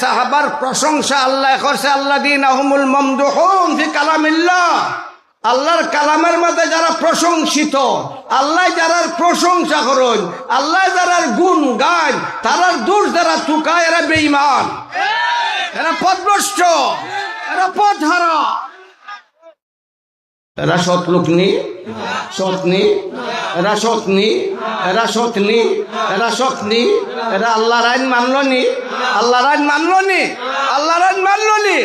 সাহাবার প্রশংসা আল্লাহ করছে, আল্লাযীনা হুমুল মামদুহুন ফি কালামিল্লাহ। আল্লাহর কালামের মধ্যে যারা প্রশংসিত, আল্লাহ যারা প্রশংসা করেন, আল্লাহ যারা গুণ গায়, তারার দোষ যারা তুকায়, এরা বেঈমান, এরা পথভ্রষ্ট, এরা পথহারা, এরা সৎ লোক নি, সৎ নি, এরা সৎ নি, এরা সৎ নি, এরা সৎ নি, এরা আল্লাহর আইন মানলো নি, আল্লাহর আইন মানলো নি, আল্লাহর আইন মানলো নি।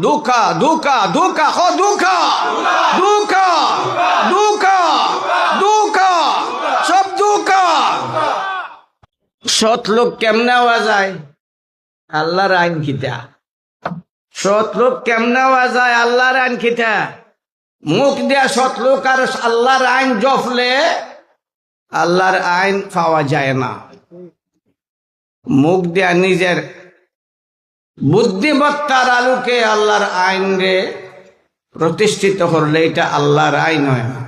দুঃখা দুঃখা দুঃখা হ দুঃখা দুঃখা দুঃখা দুঃখা সব দুঃখা। সৎ লোক কেমনে হওয়া যায়? আল্লাহর আইন খিতা। সৎ লোক কেমনে হওয়া যায়? আল্লাহর আইন খিতা। মুখ দিয়া সৎ লোক আর আল্লাহর আইন জফলে আল্লাহর আইন পাওয়া যায় না। মুখ দিয়া নিজের বুদ্ধিমত্তার আলোকে আল্লাহর আইন রে প্রতিষ্ঠিত করলে এটা আল্লাহর আইন হয় না।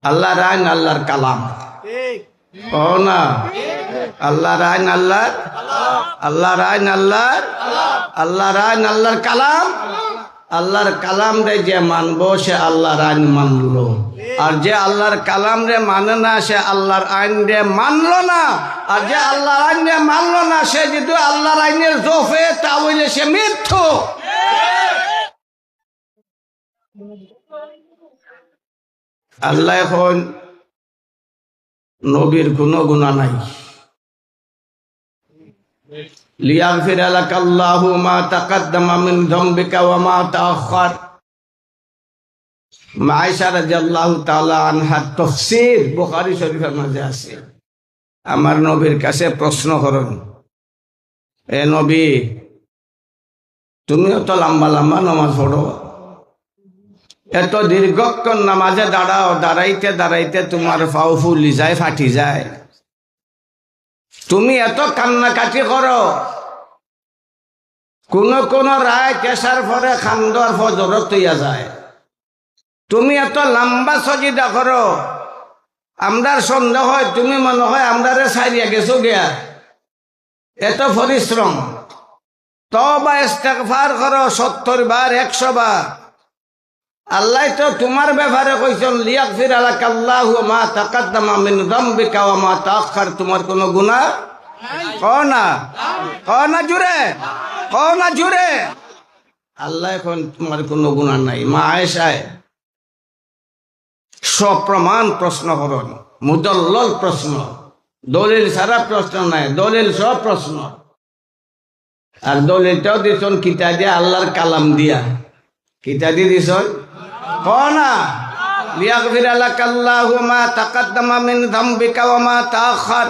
আল্লাহর আইন আল্লাহর কালাম, ও না? আল্লাহর আইন আল্লাহর, আল্লাহর আইন আল্লাহর, আল্লাহর আইন আল্লাহর কালাম। আল্লাহর কালাম রে যে মানবো সে আল্লাহর আইন মানলো, আর যে আল্লাহর কালাম রে মানে না সে আল্লাহর আইন রে মানলো না। আর যে আল্লাহর আইন রে মানলো না সে যদি আল্লাহর আইনের জোফে, তাহলে সে মিথ্যু। আল্লাহ এখন নবীর কোনো গুনাহ নাই। লিয়াগফির লাকাল্লাহু মা তাকাদ্দামা মিন যামবিকা ওয়া মা তাআখার। আয়েশা রাদিয়াল্লাহু তাআলা আনহা তাফসীর বুখারী শরীফের মাঝে আছে। আমার নবীর কাছে প্রশ্ন করেন, এ নবী, তুমিও তো লম্বা লম্বা নামাজ পড়ো, এত দীর্ঘক্ষণ নামাজে দাঁড়াও, দাঁড়াইতে দাঁড়াইতে তোমার পাও ফুলি যায়, ফাটি যায়। তুমি এত কান্নাকাটি করো, কোন কোন রায় কেশার পরে খান্দর ফজরত হইয়া যায়। তুমি এত লম্বা সজিদা করো, আমরার সন্দেহ হয় তুমি মনে হয় আমরারে সারিয়া গেছো গিয়া। এত পরিশ্রম, তওবা ইস্তেগফার করো 70 বার 100 বার। আল্লাহ তো তোমার ব্যাপারে কইছেন লিয়াগফির লাকাল্লাহু মা তাকাদ্দামা মিন যামবিকা ওয়া মা তাআখার। তোমার কোনো গুনাহ কও না, কও না জুড়ে, কও না জুড়ে। আল্লাহ এখন তোমার কোনো গুনাহ নাই। মা আয়েশায় সপ্রমাণ প্রশ্ন করেন, মুদল্লল প্রশ্ন, দলিল সারা প্রশ্ন নাই, দলিল সব প্রশ্ন। আর দলিলটাও দিছেন কিতা দিয়া? আল্লাহর কালাম দিয়া। কিতা দিয়ে দিছেন? কনা লিয়াগফির লাকাল্লাহু মা তাকাদ্দামা মিন যামবিকা ওয়া মা তাআখার।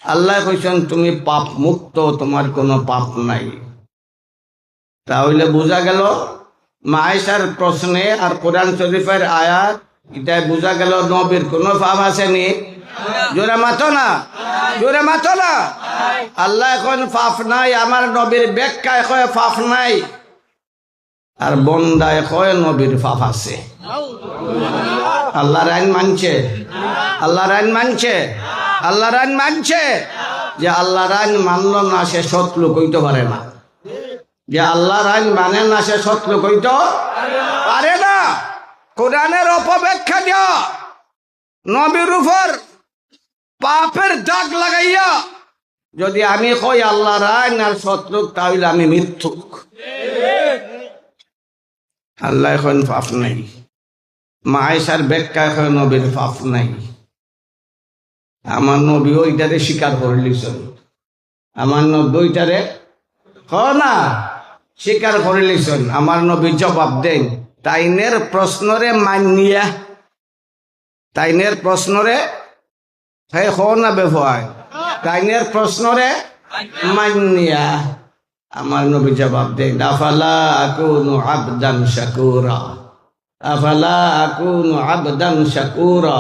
আল্লাহ কইছেন তুমি পাপ মুক্ত, তোমার কোনো পাপ নাই। তাহলে বোঝা গেল মা আয়েশার প্রশ্নে আর কোরআন শরীফের আয়াত, এটাই বোঝা গেল নবীর কোনো পাপ আসেনি। জোরে মাতো না, জোরে মাতো না। আল্লাহ এখন পাপ নাই, আমার নবীর ব্যাখ্যায় কয় পাপ নাই, আর বন্দায় কয় নবীর পাপ আছে। আল্লাহর আইন মানছে, আল্লাহর আইন মানছে, আল্লাহর আইন মানছে। যে আল্লাহর আইন মানলো না সে সৎ লোক হইতে পারে না। যে আল্লাহর আইন মানে না সে সৎ লোক হইতে পারে না। কোরআনের অপব্যাখ্যা দিয়া নবীর উপর পাপের দাগ লাগাইয়া যদি আমি কই আল্লাহর আইন আর সৎ লোক, তাহলে আমি মিথ্যুক। আল্লাহ এখন পাপ নাই। মা আয়েশার ব্যাখ্যা এখন নবীর পাপ নাই। আমার নবী ওইটারে স্বীকার করে লিছেন। আমার নবী ওইটারে না স্বীকার করে লিছেন। আমার নবী জবাব দেন, তাইনের প্রশ্নরে মানিয়া, তাইনের প্রশ্নরে হে না বেফায়, তাইনের প্রশ্নরে মানিয়া আমার নবী জবাব দেন, আফালা আকুনু আবদান শাকুরা, আফালা আকুনু আবদান শাকুরা।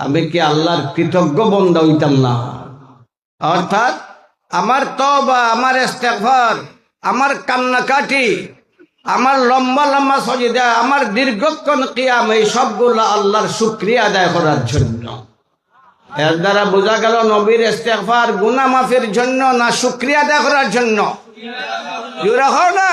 আমি কি আল্লাহর কৃতজ্ঞ বান্দা হইতাম না? অর্থাৎ আমার তওবা, আমার ইস্তেগফার, আমার কান্নাকাটি, আমার লম্বা লম্বা সজিদা, আমার দীর্ঘক্ষণ কিয়াম, এই সবগুলো আল্লাহর শুকরিয়া আদায় করার জন্য। এর দ্বারা বোঝা গেল নবীর ইস্তেগফার গুনাহ মাফের জন্য না শুকরিয়া আদায় করার জন্য? জোরে হও না।